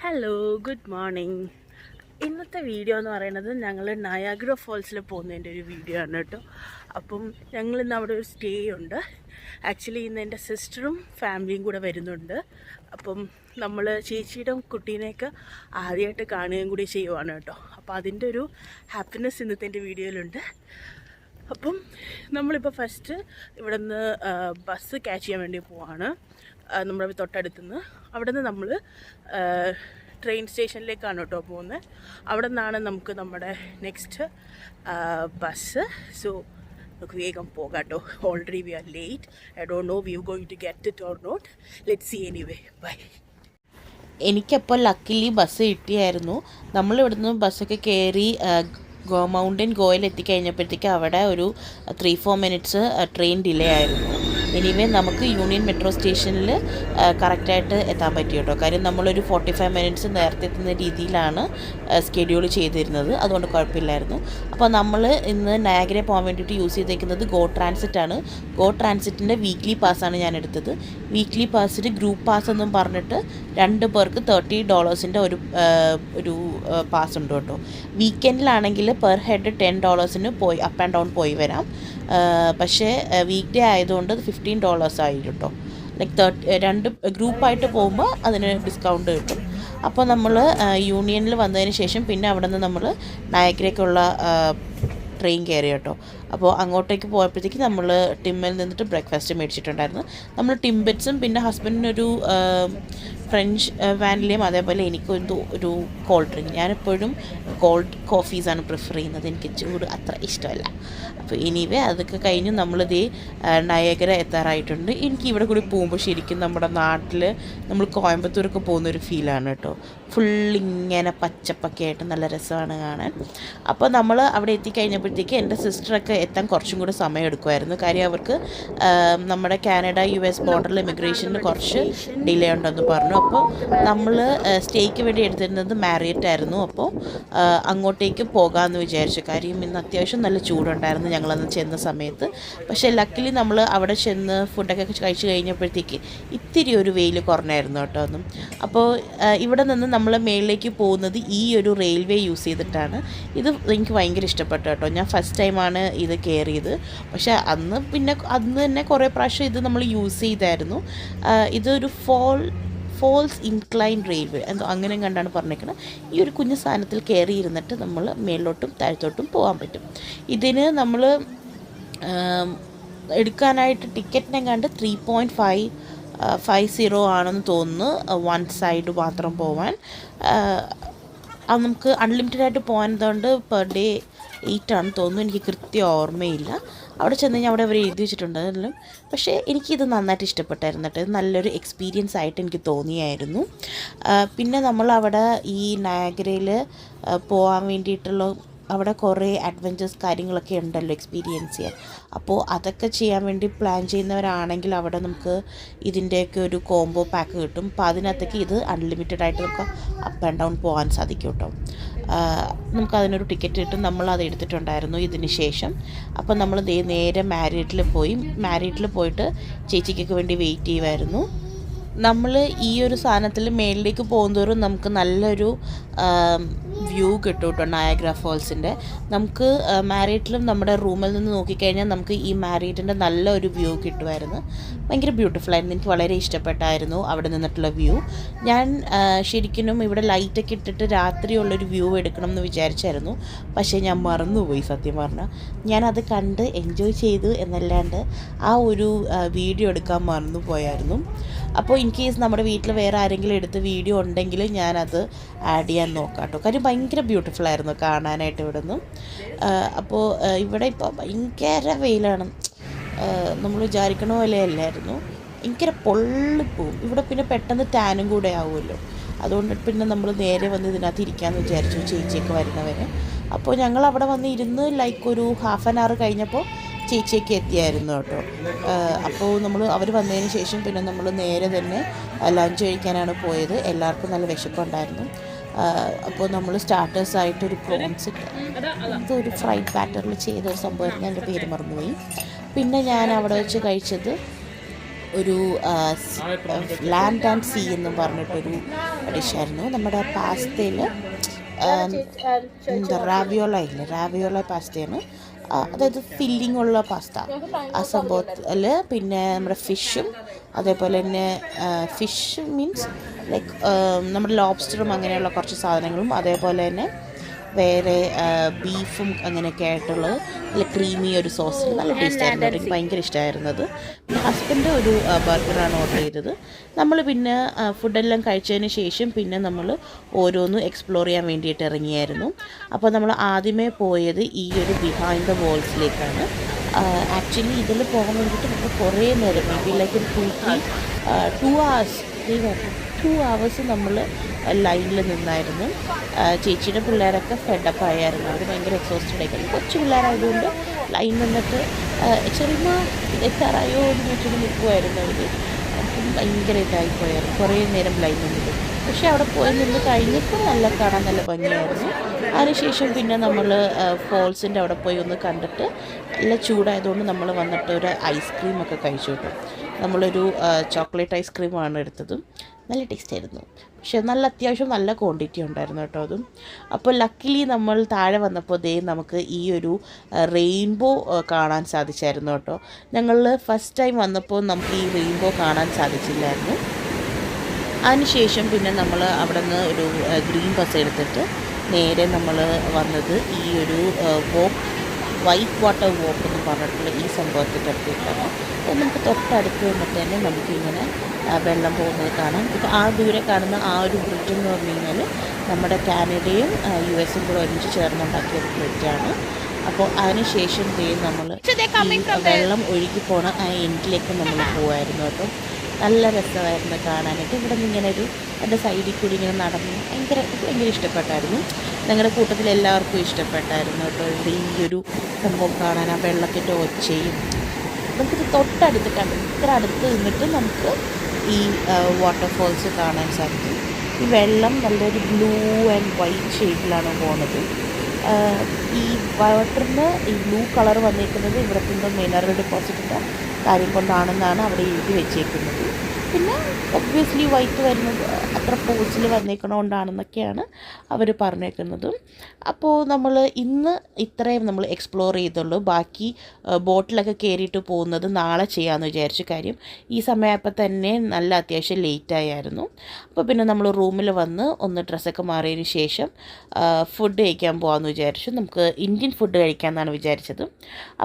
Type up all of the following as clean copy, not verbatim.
Hello, good morning. ഇന്നത്തെ video എന്ന് പറയുന്നത് ഞങ്ങൾ നയാഗ്ര ഫോൾസിൽ പോകുന്നതിൻ്റെ ഒരു വീഡിയോ ആണ് കേട്ടോ. അപ്പം ഞങ്ങളിന്ന് അവിടെ ഒരു സ്റ്റേ ഉണ്ട്. ആക്ച്വലി ഇന്ന് എൻ്റെ സിസ്റ്ററും ഫാമിലിയും കൂടെ വരുന്നുണ്ട്. അപ്പം നമ്മൾ ചേച്ചിയുടെ കുട്ടീനെയൊക്കെ ആദ്യമായിട്ട് കാണുകയും കൂടി ചെയ്യുവാണ് കേട്ടോ. അപ്പോൾ അതിൻ്റെ ഒരു ഹാപ്പിനെസ് ഇന്നത്തെ എൻ്റെ വീഡിയോയിലുണ്ട്. അപ്പം നമ്മളിപ്പോൾ ഫസ്റ്റ് ഇവിടെ നിന്ന് ബസ് ക്യാച്ച് ചെയ്യാൻ വേണ്ടി പോവാണ്. നമ്മുടെ തൊട്ടടുത്തുനിന്ന് അവിടെ നിന്ന് നമ്മൾ ട്രെയിൻ സ്റ്റേഷനിലേക്കാണ് കേട്ടോ പോകുന്നത്. അവിടെ നിന്നാണ് നമുക്ക് നമ്മുടെ നെക്സ്റ്റ് ബസ്. സോ നമുക്ക് വേഗം പോകാം കേട്ടോ. Already we are late. I don't know we are going to get it or not. Let's see anyway. Bye. എനിക്കപ്പോൾ ലക്കിലി ബസ് കിട്ടിയായിരുന്നു. നമ്മളിവിടുന്ന് ബസ്സൊക്കെ കയറി മൗണ്ടൻ ഗോയിൽ എത്തിക്കഴിഞ്ഞപ്പോഴത്തേക്ക് അവിടെ ഒരു 3-4 മിനിറ്റ്സ് ട്രെയിൻ ഡിലേ ആയിരുന്നു. എനിവേ നമുക്ക് യൂണിയൻ മെട്രോ സ്റ്റേഷനിൽ കറക്റ്റായിട്ട് എത്താൻ പറ്റി കേട്ടോ. കാര്യം നമ്മളൊരു 45 മിനിറ്റ്സ് നേരത്തെ എത്തുന്ന രീതിയിലാണ് സ്കെഡ്യൂൾ ചെയ്തിരുന്നത്. അതുകൊണ്ട് കുഴപ്പമില്ലായിരുന്നു. അപ്പോൾ നമ്മൾ ഇന്ന് നയാഗ്ര പോകാൻ വേണ്ടിയിട്ട് യൂസ് ചെയ്തേക്കുന്നത് ഗോ ട്രാൻസിറ്റാണ്. ഗോ ട്രാൻസിറ്റിൻ്റെ വീക്ക്ലി പാസ്സാണ് ഞാൻ എടുത്തത്. വീക്ക്ലി പാസ്സിന് ഗ്രൂപ്പ് പാസ് എന്നും പറഞ്ഞിട്ട് 2 പേർക്ക് $30 ഒരു പാസ് ഉണ്ട് കേട്ടോ. വീക്കെൻഡിലാണെങ്കിൽ പെർ ഹെഡ് $10 പോയി അപ്പ് ആൻഡ് ഡൗൺ പോയി വരാം. പക്ഷേ വീക്ക് ഡേ ആയതുകൊണ്ട് $15 ആയി കേട്ടോ. ലൈക്ക് 2 ഗ്രൂപ്പായിട്ട് പോകുമ്പോൾ അതിന് ഡിസ്കൗണ്ട് കിട്ടും. അപ്പോൾ നമ്മൾ യൂണിയനിൽ വന്നതിന് ശേഷം പിന്നെ അവിടെ നിന്ന് നമ്മൾ നയാഗ്രയ്ക്കുള്ള ട്രെയിൻ കയറി കേട്ടോ. അപ്പോൾ അങ്ങോട്ടേക്ക് പോയപ്പോഴത്തേക്ക് നമ്മൾ ടിമ്മിൽ നിന്നിട്ട് ബ്രേക്ക്ഫാസ്റ്റ് മേടിച്ചിട്ടുണ്ടായിരുന്നു. നമ്മൾ ടിംബറ്റ്സും പിന്നെ ഹസ്ബൻഡിനൊരു ഫ്രഞ്ച് വാനിലയും അതേപോലെ എനിക്കൊരു ഒരു കോൾഡ് ഡ്രിങ്ക്. ഞാനെപ്പോഴും കോൾഡ് കോഫീസാണ് പ്രിഫർ ചെയ്യുന്നത്. എനിക്ക് ചൂട് അത്ര ഇഷ്ടമല്ല. അപ്പോൾ എനിവേ അതൊക്കെ കഴിഞ്ഞ് നമ്മളിതേ നയാഗ്ര എത്താറായിട്ടുണ്ട്. എനിക്ക് ഇവിടെ കൂടി പോകുമ്പോൾ ശരിക്കും നമ്മുടെ നാട്ടിൽ നമ്മൾ കോയമ്പത്തൂരൊക്കെ പോകുന്നൊരു ഫീലാണ് കേട്ടോ. ഫുള്ളിങ്ങനെ പച്ചപ്പൊക്കെ ആയിട്ട് നല്ല രസമാണ് കാണാൻ. അപ്പോൾ നമ്മൾ അവിടെ എത്തിക്കഴിഞ്ഞപ്പോഴത്തേക്ക് എൻ്റെ സിസ്റ്ററൊക്കെ എത്താൻ കുറച്ചും കൂടെ സമയം എടുക്കുമായിരുന്നു. കാര്യം അവർക്ക് നമ്മുടെ കാനഡ US ബോർഡറിൽ ഇമിഗ്രേഷന് കുറച്ച് ഡിലേ ഉണ്ടെന്ന് പറഞ്ഞു. അപ്പോൾ നമ്മൾ സ്റ്റേക്ക് വേണ്ടി എടുത്തിരുന്നത് മാരിയറ്റ് ആയിരുന്നു. അപ്പോൾ അങ്ങോട്ടേക്ക് പോകാമെന്ന് വിചാരിച്ചു. കാര്യം ഇന്ന് അത്യാവശ്യം നല്ല ചൂടുണ്ടായിരുന്നു ഞങ്ങളന്ന് ചെന്ന സമയത്ത്. പക്ഷേ ലക്കിലി നമ്മൾ അവിടെ ചെന്ന് ഫുഡൊക്കെ കഴിച്ച് കഴിഞ്ഞപ്പോഴത്തേക്ക് ഇത്തിരി ഒരു വെയിൽ കുറഞ്ഞായിരുന്നു കേട്ടോ ഒന്നും. അപ്പോൾ ഇവിടെ നിന്ന് നമ്മൾ മേളിലേക്ക് പോകുന്നത് ഈ ഒരു റെയിൽവേ യൂസ് ചെയ്തിട്ടാണ്. ഇത് എനിക്ക് ഭയങ്കര ഇഷ്ടപ്പെട്ടു കേട്ടോ. ഞാൻ ഫസ്റ്റ് ടൈമാണ് ഇത് കയറിയത്. പക്ഷേ അന്ന് തന്നെ കുറേ പ്രാവശ്യം ഇത് നമ്മൾ യൂസ് ചെയ്തായിരുന്നു. ഇതൊരു ഫോൾസ് ഇൻക്ലൈൻ റെയിൽവേ എന്തോ അങ്ങനെ കണ്ടാണ് പറഞ്ഞേക്കുന്നത്. ഈ ഒരു കുഞ്ഞു സാധനത്തിൽ കയറി ഇരുന്നിട്ട് നമ്മൾ മേളിലോട്ടും താഴത്തോട്ടും പോകാൻ പറ്റും. ഇതിന് നമ്മൾ എടുക്കാനായിട്ട് ടിക്കറ്റിനെ കണ്ട് 3.50 ആണെന്ന് തോന്നുന്നു. 1 സൈഡ് മാത്രം പോവാൻ. അത് നമുക്ക് അൺലിമിറ്റഡ് ആയിട്ട് പോകാനതുകൊണ്ട് പെർ ഡേ 8 ആണെന്ന് തോന്നുന്നു. എനിക്ക് കൃത്യം ഓർമ്മയില്ല. അവിടെ ചെന്ന് കഴിഞ്ഞാൽ അവിടെ അവർ എഴുതി വെച്ചിട്ടുണ്ടെങ്കിലും. പക്ഷേ എനിക്കിത് നന്നായിട്ട് ഇഷ്ടപ്പെട്ടായിരുന്നു കേട്ടോ. ഇത് നല്ലൊരു എക്സ്പീരിയൻസ് ആയിട്ട് എനിക്ക് തോന്നിയായിരുന്നു. പിന്നെ നമ്മളവിടെ ഈ നയാഗ്രയിൽ പോകാൻ വേണ്ടിയിട്ടുള്ള അവിടെ കുറേ അഡ്വഞ്ചേഴ്സ് കാര്യങ്ങളൊക്കെ ഉണ്ടല്ലോ എക്സ്പീരിയൻസ് ചെയ്യാൻ. അപ്പോൾ അതൊക്കെ ചെയ്യാൻ വേണ്ടി പ്ലാൻ ചെയ്യുന്നവരാണെങ്കിൽ അവിടെ നമുക്ക് ഇതിൻ്റെയൊക്കെ ഒരു കോംബോ പാക്ക് കിട്ടും. അപ്പോൾ അതിനകത്തേക്ക് ഇത് അൺലിമിറ്റഡ് ആയിട്ട് നമുക്ക് അപ്പ് ആൻഡ് ഡൗൺ പോകാൻ സാധിക്കും കേട്ടോ. നമുക്കതിനൊരു ടിക്കറ്റ് കിട്ടും. നമ്മളത് എടുത്തിട്ടുണ്ടായിരുന്നു ഇതിന് ശേഷം. അപ്പോൾ നമ്മൾ നേരെ മാരിയറ്റിൽ പോയിട്ട് ചേച്ചിക്കൊക്കെ വേണ്ടി വെയിറ്റ് ചെയ്യുമായിരുന്നു. നമ്മൾ ഈ ഒരു സാധനത്തിൽ മേളിലേക്ക് പോകുന്തോറും നമുക്ക് നല്ലൊരു വ്യൂ കിട്ടും കേട്ടോ നയാഗ്ര ഫോൾസിൻ്റെ. നമുക്ക് മാരിയറ്റിലും നമ്മുടെ റൂമിൽ നിന്ന് നോക്കിക്കഴിഞ്ഞാൽ നമുക്ക് ഈ മാരിയറ്റിൻ്റെ നല്ലൊരു വ്യൂ കിട്ടുമായിരുന്നു. ഭയങ്കര ബ്യൂട്ടിഫുള്ളായിരുന്നു. എനിക്ക് വളരെ ഇഷ്ടപ്പെട്ടായിരുന്നു അവിടെ നിന്നിട്ടുള്ള വ്യൂ. ഞാൻ ശരിക്കും ഇവിടെ ലൈറ്റൊക്കെ ഇട്ടിട്ട് രാത്രിയുള്ളൊരു വ്യൂ എടുക്കണം എന്ന് വിചാരിച്ചായിരുന്നു. പക്ഷേ ഞാൻ മറന്നുപോയി സത്യം പറഞ്ഞാൽ. ഞാനത് കണ്ട് എൻജോയ് ചെയ്തു എന്നല്ലാണ്ട് ആ ഒരു വീഡിയോ എടുക്കാൻ മറന്നുപോയായിരുന്നു. അപ്പോൾ ഇൻ കേസ് നമ്മുടെ വീട്ടിൽ വേറെ ആരെങ്കിലും എടുത്ത് വീഡിയോ ഉണ്ടെങ്കിൽ ഞാനത് ആഡ് ചെയ്യാൻ നോക്കാം കേട്ടോ. കാര്യം ഭയങ്കര ബ്യൂട്ടിഫുള്ളായിരുന്നു കാണാനായിട്ട് ഇവിടെ നിന്നും. അപ്പോൾ ഇവിടെ ഇപ്പോൾ ഭയങ്കര വെയിലാണ്. നമ്മൾ വിചാരിക്കണ പോലെ അല്ലായിരുന്നു. ഭയങ്കര പൊള്ളിപ്പോവും ഇവിടെ. പിന്നെ പെട്ടെന്ന് ടാനും കൂടെ ആവുമല്ലോ. അതുകൊണ്ട് പിന്നെ നമ്മൾ നേരെ വന്ന് ഇതിനകത്ത് ഇരിക്കാമെന്ന് വിചാരിച്ചു ചേച്ചിയൊക്കെ വരുന്നവരെ. അപ്പോൾ ഞങ്ങൾ അവിടെ വന്ന് ഇരുന്ന് ലൈക്ക് ഒരു ½ ആൻ അവർ കഴിഞ്ഞപ്പോൾ ചേച്ചിയൊക്കെ എത്തിയായിരുന്നു കേട്ടോ. അപ്പോൾ അവർ വന്നതിന് ശേഷം പിന്നെ നമ്മൾ നേരെ തന്നെ ലഞ്ച് കഴിക്കാനാണ് പോയത്. എല്ലാവർക്കും നല്ല വിശപ്പുണ്ടായിരുന്നു. അപ്പോൾ നമ്മൾ സ്റ്റാർട്ടേഴ്സായിട്ടൊരു പ്രോൺസ് ഇതൊരു ഫ്രൈഡ് ബാറ്ററിൽ ചെയ്തൊരു സംഭവമായിരുന്നു. എൻ്റെ പേര് മറന്നുപോയി. പിന്നെ ഞാൻ അവിടെ വെച്ച് കഴിച്ചത് ഒരു ലാൻഡ് ആൻഡ് സീ എന്നും പറഞ്ഞിട്ടൊരു ഡിഷായിരുന്നു. നമ്മുടെ പാസ്തയിൽ എന്താ റാവിയോള പാസ്തയാണ്. അതായത് ഫില്ലിംഗ് ഉള്ള പാസ്ത. ആ സംഭവത്തിൽ പിന്നെ നമ്മുടെ ഫിഷും അതേപോലെ തന്നെ ഫിഷ് മീൻസ് ലൈക്ക് നമ്മുടെ ലോബ്സ്റ്ററും അങ്ങനെയുള്ള കുറച്ച് സാധനങ്ങളും അതേപോലെ തന്നെ വേറെ ബീഫും അങ്ങനെയൊക്കെ ആയിട്ടുള്ളത് നല്ല ക്രീമി ഒരു സോസിൽ നല്ല ടേസ്റ്റ് ആയിരുന്നു. എനിക്ക് ഭയങ്കര ഇഷ്ടമായിരുന്നത്. പിന്നെ ഹസ്ബൻഡ് ഒരു ബർഗറാണ് ഓർഡർ ചെയ്തത്. നമ്മൾ പിന്നെ ഫുഡെല്ലാം കഴിച്ചതിന് ശേഷം പിന്നെ നമ്മൾ ഓരോന്നും എക്സ്പ്ലോർ ചെയ്യാൻ വേണ്ടിയിട്ട് ഇറങ്ങിയായിരുന്നു. അപ്പോൾ നമ്മൾ ആദ്യമേ പോയത് ഈ ഒരു ബിഹൈൻഡ് ദ വാൾസിലേക്കാണ്. ആക്ച്വലി ഇതിൽ പോകാൻ വേണ്ടിയിട്ട് നമുക്ക് കുറേ നേരം മേ ബി ലൈക്ക് ഒരു 2 hours നമ്മൾ ലൈനിൽ നിന്നായിരുന്നു. ചേച്ചിയുടെ പിള്ളേരൊക്കെ ഫെഡപ്പ് ആയായിരുന്നു. അവർ ഭയങ്കര എക്സോസ്റ്റഡ് ആയിരുന്നു. കൊച്ചു പിള്ളേരായതുകൊണ്ട് ലൈൻ നിന്നിട്ട് ചെറിയ എത്താറായോ എന്ന് ചോദിച്ചിട്ട് നിൽക്കുമായിരുന്നു അവർ. അപ്പം ഭയങ്കര ഇതായിപ്പോയായിരുന്നു കുറേ നേരം ലൈൻ നിന്നിട്ട്. പക്ഷേ അവിടെ പോയി നിന്ന് കഴിഞ്ഞപ്പോൾ കാണാൻ നല്ല ഭംഗിയായിരുന്നു. അതിനുശേഷം പിന്നെ നമ്മൾ ഫോൾസിൻ്റെ അവിടെ പോയി ഒന്ന് കണ്ടിട്ട് നല്ല ചൂടായതുകൊണ്ട് നമ്മൾ വന്നിട്ട് ഒരു ഐസ്ക്രീമൊക്കെ കഴിച്ചു കിട്ടും. നമ്മളൊരു ചോക്ലേറ്റ് ഐസ്ക്രീമാണ് എടുത്തത്. നല്ല ടേസ്റ്റ് ആയിരുന്നു. പക്ഷേ അത്യാവശ്യം നല്ല ക്വാണ്ടിറ്റി ഉണ്ടായിരുന്നു കേട്ടോ അതും. അപ്പോൾ ലക്കിലി നമ്മൾ താഴെ വന്നപ്പോൾ നമുക്ക് ഈ ഒരു റെയിൻബോ കാണാൻ സാധിച്ചായിരുന്നു കേട്ടോ. ഞങ്ങൾ ഫസ്റ്റ് ടൈം വന്നപ്പോൾ നമുക്ക് ഈ റെയിൻബോ കാണാൻ സാധിച്ചില്ലായിരുന്നു. അതിനുശേഷം പിന്നെ നമ്മൾ അവിടെ നിന്ന് ഒരു ഗ്രീൻ ബസ് എടുത്തിട്ട് നേരെ നമ്മൾ വന്നത് ഈ ഒരു വൈറ്റ് വാട്ടർ വോക്ക് എന്ന് പറഞ്ഞിട്ടുള്ള ഈ സംഭവത്തിൻ്റെ അടുത്തേക്കാണ്. അത് നമുക്ക് തൊട്ടടുത്ത് വന്നിട്ട് തന്നെ നമുക്കിങ്ങനെ വെള്ളം പോകുന്നത് കാണാം. ഇപ്പോൾ ആ ദൂരെ കാണുന്ന ആ ഒരു ബ്രിഡ്ജ് എന്ന് പറഞ്ഞു കഴിഞ്ഞാൽ നമ്മുടെ കാനഡയും US-ഉം കൂടെ ഒരുമിച്ച് ചേർന്നുണ്ടാക്കിയ ഒരു ബ്രിഡ്ജാണ്. അപ്പോൾ അതിനുശേഷം നമ്മൾ വെള്ളം ഒഴുകി പോണ ആ എൻഡിലേക്ക് നമ്മൾ പോകുമായിരുന്നു കേട്ടോ. നല്ല രസമായിരുന്നു കാണാനായിട്ട്. ഇവിടെ നിന്ന് ഇങ്ങനെ എൻ്റെ സൈഡിൽ കൂടി ഇങ്ങനെ നടന്നു ഭയങ്കര ഇഷ്ടപ്പെട്ടായിരുന്നു. ഞങ്ങളുടെ കൂട്ടത്തിൽ എല്ലാവർക്കും ഇഷ്ടപ്പെട്ടായിരുന്നു കേട്ടോ. ഇവിടെ ഈ ഒരു സംഭവം കാണാൻ ആ വെള്ളത്തിൻ്റെ ഒച്ചയും നമുക്കിത് തൊട്ടടുത്ത് കണ്ടു. ഇത്ര അടുത്ത് നിന്നിട്ട് നമുക്ക് ഈ വാട്ടർഫോൾസ് കാണാൻ സാധിക്കും. ഈ വെള്ളം നല്ലൊരു ബ്ലൂ ആൻഡ് വൈറ്റ് ഷെയ്ഡിലാണ് പോകുന്നത്. ഈ വാട്ടറിന് ഈ ബ്ലൂ കളർ വന്നിരിക്കുന്നത് ഇവിടുത്തെ മിനറൽ ഡെപ്പോസിറ്റിൻ്റെ കാര്യം കൊണ്ടാണെന്നാണ് അവിടെ എഴുതി വെച്ചേക്കുന്നത്. പിന്നെ ഒബ്വിയസ്ലി വൈറ്റ് വരുന്നത് അത്ര ഫോഴ്സിൽ വന്നേക്കണോണ്ടാണെന്നൊക്കെയാണ് അവർ പറഞ്ഞേക്കുന്നതും. അപ്പോൾ നമ്മൾ ഇന്ന് ഇത്രയും നമ്മൾ എക്സ്പ്ലോർ ചെയ്തുള്ളൂ. ബാക്കി ബോട്ടിലൊക്കെ കയറിയിട്ട് പോകുന്നത് നാളെ ചെയ്യാമെന്ന് വിചാരിച്ചു. കാര്യം ഈ സമയമായപ്പോൾ തന്നെ നല്ല അത്യാവശ്യം ലേറ്റായിരുന്നു. അപ്പോൾ പിന്നെ നമ്മൾ റൂമിൽ വന്ന് ഒന്ന് ഡ്രസ്സൊക്കെ മാറിയതിന് ശേഷം ഫുഡ് കഴിക്കാൻ പോകാമെന്ന് വിചാരിച്ചു. നമുക്ക് ഇന്ത്യൻ ഫുഡ് കഴിക്കാമെന്നാണ് വിചാരിച്ചത്.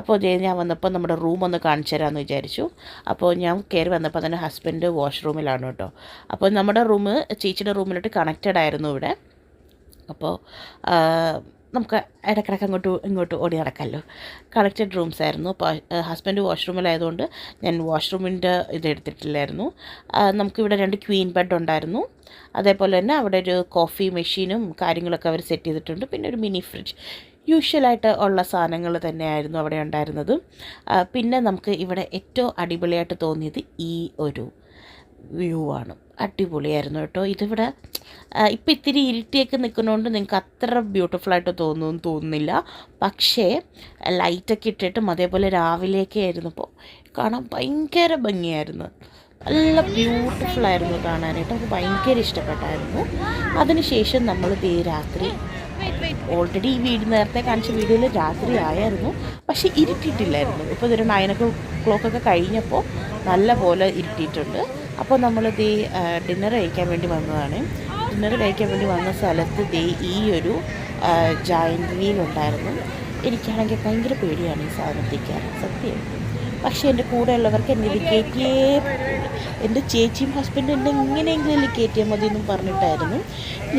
അപ്പോൾ ഞാൻ വന്നപ്പോൾ നമ്മുടെ റൂം ഒന്ന് കാണിച്ചു തരാമെന്ന് വിചാരിച്ചു. അപ്പോൾ ഞാൻ കയറി വന്നപ്പോൾ തന്നെ ഹസ്ബൻഡ് വാഷ്റൂമിലാണ് കേട്ടോ. അപ്പോൾ നമ്മുടെ റൂം ചേച്ചിയുടെ റൂമിലോട്ട് കണക്റ്റഡ് ആയിരുന്നു ഇവിടെ. അപ്പോൾ നമുക്ക് ഇടയ്ക്കിടയ്ക്ക് ഇങ്ങോട്ട് ഓടി നടക്കാമല്ലോ. കണക്റ്റഡ് റൂംസ് ആയിരുന്നു. അപ്പോൾ ഹസ്ബൻഡ് വാഷ്റൂമിലായതുകൊണ്ട് ഞാൻ വാഷ്റൂമിൻ്റെ ഇതെടുത്തിട്ടില്ലായിരുന്നു. നമുക്കിവിടെ 2 ക്വീൻ ബെഡ് ഉണ്ടായിരുന്നു. അതേപോലെ തന്നെ അവിടെ ഒരു കോഫി മെഷീനും കാര്യങ്ങളൊക്കെ അവർ സെറ്റ് ചെയ്തിട്ടുണ്ട്. പിന്നെ ഒരു മിനി ഫ്രിഡ്ജ് യൂഷ്വലായിട്ട് ഉള്ള സാധനങ്ങൾ തന്നെയായിരുന്നു അവിടെ ഉണ്ടായിരുന്നത്. പിന്നെ നമുക്ക് ഇവിടെ ഏറ്റവും അടിപൊളിയായിട്ട് തോന്നിയത് ഈ ഒരു വ്യൂ ആണ്. അടിപൊളിയായിരുന്നു കേട്ടോ. ഇതിവിടെ ഇപ്പം ഇത്തിരി ഇരുട്ടിയൊക്കെ നിൽക്കുന്നതുകൊണ്ട് നിങ്ങൾക്ക് അത്ര ബ്യൂട്ടിഫുള്ളായിട്ട് തോന്നുന്നില്ല. പക്ഷേ ലൈറ്റൊക്കെ ഇട്ടിട്ടും അതേപോലെ രാവിലെയൊക്കെ ആയിരുന്നപ്പോൾ കാണാൻ ഭയങ്കര ഭംഗിയായിരുന്നു. നല്ല ബ്യൂട്ടിഫുള്ളായിരുന്നു കാണാനായിട്ട്. നമുക്ക് ഭയങ്കര ഇഷ്ടപ്പെട്ടായിരുന്നു. അതിനുശേഷം നമ്മൾ രാത്രി ഓൾറെഡി ഈ നേരത്തെ കാണിച്ച വീഡിയോയിൽ രാത്രി ആയിരുന്നു, പക്ഷേ ഇരുട്ടിയിട്ടില്ലായിരുന്നു. ഇപ്പോൾ ഇതൊരു 9 o'clock കഴിഞ്ഞപ്പോൾ നല്ല പോലെ ഇരുട്ടിയിട്ടുണ്ട്. അപ്പോൾ നമ്മൾ ഡിന്നർ കഴിക്കാൻ വേണ്ടി വന്നതാണ്. ഡിന്നർ കഴിക്കാൻ വേണ്ടി വന്ന സ്ഥലത്ത് ഈ ഒരു ജയൻറ്റ് വീൽ ഉണ്ടായിരുന്നു. എനിക്കാണെങ്കിൽ ഭയങ്കര പേടിയാണ് ഈ സാധനത്തേക്ക് സത്യമായിട്ട്. പക്ഷേ എൻ്റെ കൂടെയുള്ളവർക്ക് എന്നെ ഇത് കയറ്റിയേ, എൻ്റെ ചേച്ചിയും ഹസ്ബൻഡും എന്നെ എങ്ങനെയെങ്കിലും കയറ്റിയാൽ മതി എന്നും പറഞ്ഞിട്ടായിരുന്നു.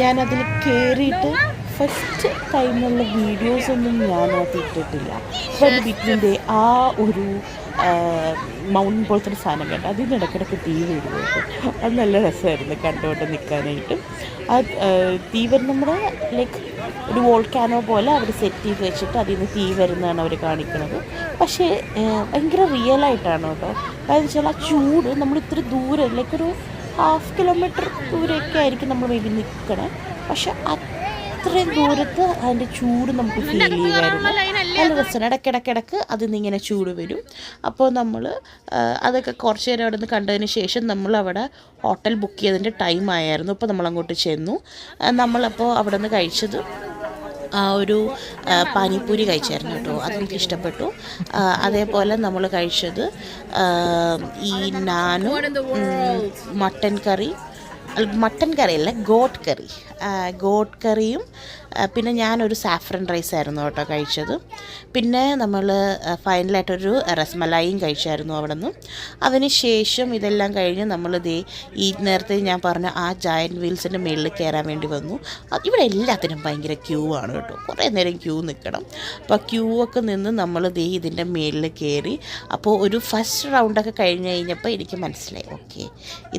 ഞാനതിൽ കയറിയിട്ട് ഫസ്റ്റ് ടൈമുള്ള വീഡിയോസൊന്നും ഞാനത് ഇട്ടിട്ടില്ല. അപ്പോൾ അത് ബിറ്റ്വീൻ്റെ ആ ഒരു മൗണ്ടൻ പോലത്തെ ഒരു സാധനം കണ്ടു. അതിൽ നിന്ന് ഇടയ്ക്കിടയ്ക്ക് തീ വരുമായിരുന്നു. അത് നല്ല രസമായിരുന്നു കണ്ടുകൊണ്ട് നിൽക്കാനായിട്ട്. ആ തീ വരുന്ന നമ്മുടെ ലൈക്ക് ഒരു വോൾക്കാനോ പോലെ അവർ സെറ്റ് ചെയ്ത് വെച്ചിട്ട് അതിൽ നിന്ന് തീ വരുന്നതാണ് അവർ കാണിക്കുന്നത്. പക്ഷേ ഭയങ്കര റിയലായിട്ടാണ് കേട്ടോ. അതായത് വെച്ചാൽ ആ ചൂട് നമ്മൾ ഇത്ര ദൂരം ലൈക്ക് ഒരു 1/2 kilometer ദൂരെയൊക്കെ ആയിരിക്കും നമ്മൾ വേണ്ടി നിൽക്കണേ. പക്ഷെ അത്രയും ദൂരത്ത് അതിൻ്റെ ചൂട് നമുക്ക് ഫീൽ ചെയ്യുമായിരുന്നു. നല്ല രസമാണ്. ഇടയ്ക്കിടയ്ക്ക് അതിൽ നിന്ന് ഇങ്ങനെ ചൂട് വരും. അപ്പോൾ നമ്മൾ അതൊക്കെ കുറച്ച് നേരം അവിടെ നിന്ന് കണ്ടതിന് ശേഷം നമ്മളവിടെ ഹോട്ടൽ ബുക്ക് ചെയ്തതിൻ്റെ ടൈം ആയിരുന്നു. അപ്പോൾ നമ്മളങ്ങോട്ട് ചെന്നു. നമ്മളപ്പോൾ അവിടെ നിന്ന് കഴിച്ചത് ഒരു പാനിപ്പൂരി കഴിച്ചായിരുന്നു കേട്ടോ. അതെനിക്ക് ഇഷ്ടപ്പെട്ടു. അതേപോലെ നമ്മൾ കഴിച്ചത് ഈ നാനും മട്ടൻ കറിയല്ല, ഗോട്ട് കറിയും പിന്നെ ഞാനൊരു സാഫ്രൻ റൈസായിരുന്നു കേട്ടോ കഴിച്ചത്. പിന്നെ നമ്മൾ ഫൈനലായിട്ടൊരു റസ്മലായിയും കഴിച്ചായിരുന്നു അവിടെ നിന്ന്. അതിന് ശേഷം ഇതെല്ലാം കഴിഞ്ഞ് നമ്മൾ ഈ നേരത്തെ ഞാൻ പറഞ്ഞ ആ ജയൻറ്റ് വീൽസിൻ്റെ മുകളിൽ കയറാൻ വേണ്ടി വന്നു. ഇവിടെ എല്ലാത്തിനും ഭയങ്കര ക്യൂ ആണ് കേട്ടോ. കുറേ നേരം ക്യൂ നിൽക്കണം. അപ്പോൾ ക്യൂ ഒക്കെ നിന്ന് നമ്മൾ ഇതിൻ്റെ മുകളിൽ കയറി. അപ്പോൾ ഒരു ഫസ്റ്റ് റൗണ്ടൊക്കെ കഴിഞ്ഞ് കഴിഞ്ഞപ്പോൾ എനിക്ക് മനസ്സിലായി, ഓക്കെ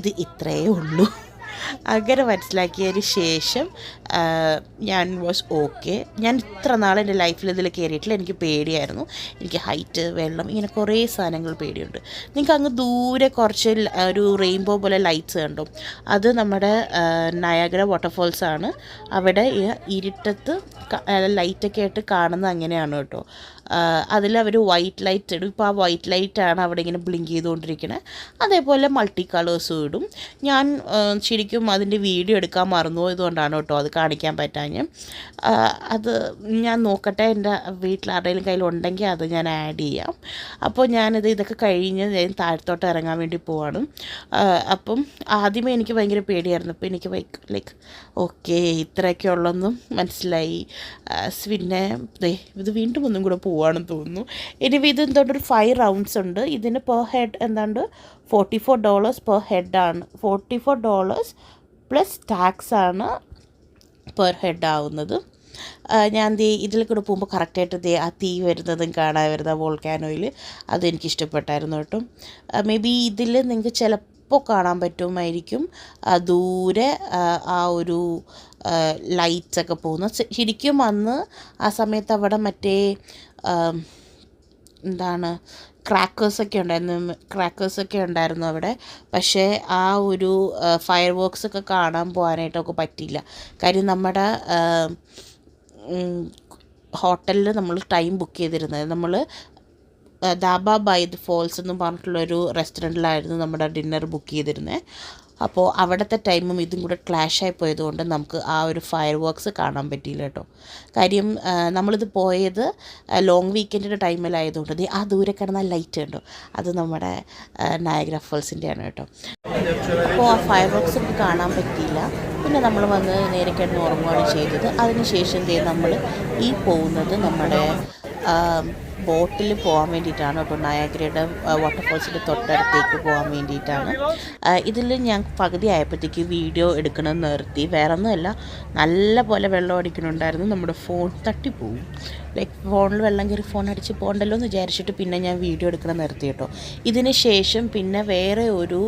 ഇത് ഇത്രയേ ഉള്ളൂ. അങ്ങനെ മനസ്സിലാക്കിയതിന് ശേഷം ഞാൻ വാസ് ഓക്കെ. ഞാൻ ഇത്ര നാൾ എൻ്റെ ലൈഫിൽ ഇതിൽ കയറിയിട്ടില്ല. എനിക്ക് പേടിയായിരുന്നു. എനിക്ക് ഹൈറ്റ്, വെള്ളം, ഇങ്ങനെ കുറേ സാധനങ്ങൾ പേടിയുണ്ട്. നിങ്ങൾക്ക് അങ്ങ് ദൂരെ കുറച്ച് ഒരു റെയിൻബോ പോലെ ലൈറ്റ്സ് കണ്ടു. അത് നമ്മുടെ നയാഗ്ര വാട്ടർഫോൾസാണ്. അവിടെ ഇരുട്ടത്ത് ലൈറ്റൊക്കെ ആയിട്ട് കാണുന്നത് അങ്ങനെയാണ് കേട്ടോ. അതിലവർ വൈറ്റ് ലൈറ്റ് ഇടും. ഇപ്പോൾ ആ വൈറ്റ് ലൈറ്റാണ് അവിടെ ഇങ്ങനെ ബ്ലിങ്ക് ചെയ്തുകൊണ്ടിരിക്കുന്നത്. അതേപോലെ മൾട്ടി കളേഴ്സും ഇടും. ഞാൻ ശരിക്കും അതിൻ്റെ വീഡിയോ എടുക്കാൻ മറന്നുപോയതുകൊണ്ടാണ് കേട്ടോ അത് കാണിക്കാൻ പറ്റാഞ്ഞ്. അത് ഞാൻ നോക്കട്ടെ, എൻ്റെ വീട്ടിൽ ആരുടെയും കയ്യിലുണ്ടെങ്കിൽ അത് ഞാൻ ആഡ് ചെയ്യാം. അപ്പോൾ ഇതൊക്കെ കഴിഞ്ഞ് ഞാൻ താഴത്തോട്ട് ഇറങ്ങാൻ വേണ്ടി പോവാണ്. അപ്പം ആദ്യമേ എനിക്ക് ഭയങ്കര പേടിയായിരുന്നു. അപ്പോൾ എനിക്ക് ലൈക്ക് ഓക്കെ ഇത്രയൊക്കെ ഉള്ളെന്നും മനസ്സിലായി. പിന്നെ ഇത് വീണ്ടും ഒന്നും കൂടെ പോവാണെന്ന് തോന്നുന്നു. ഇനി ഇത് എന്തുകൊണ്ട് ഒരു 5 റൗണ്ട്സ് ഉണ്ട്. ഇതിന് പെർ ഹെഡ് എന്താണ്ട് $44 പെർ ഹെഡാണ്. $44 പ്ലസ് ടാക്സ് ആണ് പെർ ഹെഡ് ആവുന്നത്. ഞാൻ ഇതിൽ കൂടെ പോകുമ്പോൾ കറക്റ്റായിട്ട് ആ തീ വരുന്നതും കാണാൻ വരുന്ന വോൾക്കാനോയിൽ അതെനിക്കിഷ്ടപ്പെട്ടായിരുന്നു കേട്ടോ. മേ ബി ഇതിൽ നിങ്ങൾക്ക് ചിലപ്പോൾ കാണാൻ പറ്റുമായിരിക്കും ദൂരെ ആ ഒരു ലൈറ്റ്സൊക്കെ പോകുന്നു. ശരിക്കും അന്ന് ആ സമയത്ത് അവിടെ മറ്റേ ക്രാക്കേഴ്സൊക്കെ ഉണ്ടായിരുന്നു അവിടെ. പക്ഷേ ആ ഒരു ഫയർ വർക്ക്സൊക്കെ കാണാൻ പോകാനായിട്ടൊക്കെ പറ്റിയില്ല. കാര്യം നമ്മുടെ ഹോട്ടലിൽ നമ്മൾ ടൈം ബുക്ക് ചെയ്തിരുന്നത് നമ്മൾ ദാബ ബൈ ദ ഫോൾസ് എന്ന് പറഞ്ഞിട്ടുള്ളൊരു റെസ്റ്റോറൻറ്റിലായിരുന്നു നമ്മുടെ ഡിന്നർ ബുക്ക് ചെയ്തിരുന്നത്. അപ്പോൾ അവിടുത്തെ ടൈമും ഇതും കൂടെ ക്ലാഷായി പോയതുകൊണ്ട് നമുക്ക് ആ ഒരു ഫയർ വർക്ക്സ് കാണാൻ പറ്റിയില്ല കേട്ടോ. കാര്യം നമ്മളിത് പോയത് ലോങ് വീക്കെൻഡിൻ്റെ ടൈമിലായതുകൊണ്ട് ആ ദൂരെ കിടന്ന ലൈറ്റ് കണ്ടോ, അത് നമ്മുടെ നയാഗ്ര ഫോൾസിൻ്റെയാണ് കേട്ടോ. അപ്പോൾ ആ ഫയർ വർക്ക്സ് നമുക്ക് കാണാൻ പറ്റിയില്ല. പിന്നെ നമ്മൾ വന്ന് നേരെ കിടന്ന് ഉറങ്ങുകയാണ് ചെയ്തത്. അതിനുശേഷം നമ്മൾ ഈ പോകുന്നത് നമ്മുടെ ബോട്ടിൽ പോകാൻ വേണ്ടിയിട്ടാണ് കേട്ടോ. നയാഗ്രയുടെ വാട്ടർഫോൾസിൻ്റെ തൊട്ടടുത്തേക്ക് പോകാൻ വേണ്ടിയിട്ടാണ്. ഇതിൽ ഞാൻ പകുതി ആയപ്പോഴത്തേക്ക് വീഡിയോ എടുക്കണം നിർത്തി. വേറെ ഒന്നുമല്ല, നല്ല പോലെ വെള്ളം അടിക്കണുണ്ടായിരുന്നു. നമ്മുടെ ഫോൺ തട്ടിപ്പോവും. ലൈക്ക് ഫോണിൽ വെള്ളം കയറി ഫോൺ അടിച്ച് പോകണ്ടല്ലോ എന്ന് വിചാരിച്ചിട്ട് പിന്നെ ഞാൻ വീഡിയോ എടുക്കണം നിർത്തി കേട്ടോ. ഇതിന് ശേഷം പിന്നെ വേറെ ഒരു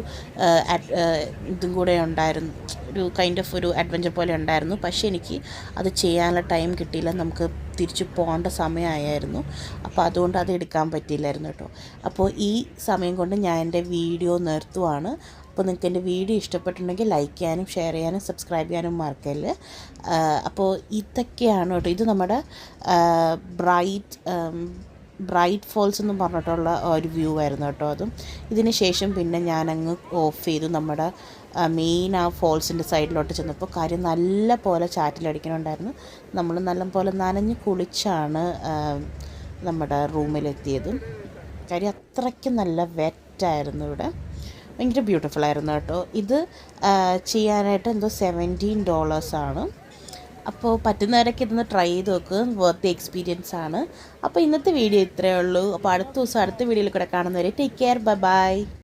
ഇതും കൂടെ ഉണ്ടായിരുന്നു, ഒരു കൈൻഡ് ഓഫ് ഒരു അഡ്വഞ്ചർ പോലെ ഉണ്ടായിരുന്നു. പക്ഷേ എനിക്ക് അത് ചെയ്യാനുള്ള ടൈം കിട്ടിയില്ല. നമുക്ക് തിരിച്ചു പോകേണ്ട സമയമായിരുന്നു. അപ്പോൾ അതുകൊണ്ട് അത് എടുക്കാൻ പറ്റിയില്ലായിരുന്നു കേട്ടോ. അപ്പോൾ ഈ സമയം കൊണ്ട് ഞാൻ എൻ്റെ വീഡിയോ നിർത്തുവാണ്. അപ്പോൾ നിങ്ങൾക്ക് എൻ്റെ വീഡിയോ ഇഷ്ടപ്പെട്ടിട്ടുണ്ടെങ്കിൽ ലൈക്ക് ചെയ്യാനും ഷെയർ ചെയ്യാനും സബ്സ്ക്രൈബ് ചെയ്യാനും മറക്കല്ല്. അപ്പോൾ ഇതൊക്കെയാണ് കേട്ടോ. ഇത് നമ്മുടെ ബ്രൈറ്റ് ഫോൾസ് എന്ന് പറഞ്ഞിട്ടുള്ള ഒരു വ്യൂ ആയിരുന്നു കേട്ടോ. അതും ഇതിന് ശേഷം പിന്നെ ഞാനങ്ങ് ഓഫ് ചെയ്തു. നമ്മുടെ മെയിൻ ആ ഫോൾസിൻ്റെ സൈഡിലോട്ട് ചെന്നപ്പോൾ കാര്യം നല്ല പോലെ ചാറ്റിലടിക്കണുണ്ടായിരുന്നു. നമ്മൾ നല്ല പോലെ നനഞ്ഞ് കുളിച്ചാണ് നമ്മുടെ റൂമിലെത്തിയത്. കാര്യം അത്രയ്ക്ക് നല്ല വെറ്റായിരുന്നു ഇവിടെ. ഭയങ്കര ബ്യൂട്ടിഫുൾ ആയിരുന്നു കേട്ടോ. ഇത് ചെയ്യാനായിട്ട് എന്തോ $17 ആണ്. അപ്പോൾ പറ്റുന്നവരൊക്കെ ഇതൊന്ന് ട്രൈ ചെയ്ത് നോക്കുക. വർത്ത് എക്സ്പീരിയൻസ് ആണ്. അപ്പോൾ ഇന്നത്തെ വീഡിയോ ഇത്രയേ ഉള്ളൂ. അപ്പോൾ അടുത്ത ദിവസം അടുത്ത വീഡിയോയിൽ കൂടെ കാണുന്നവരെ ടേക്ക് കെയർ, ബൈ.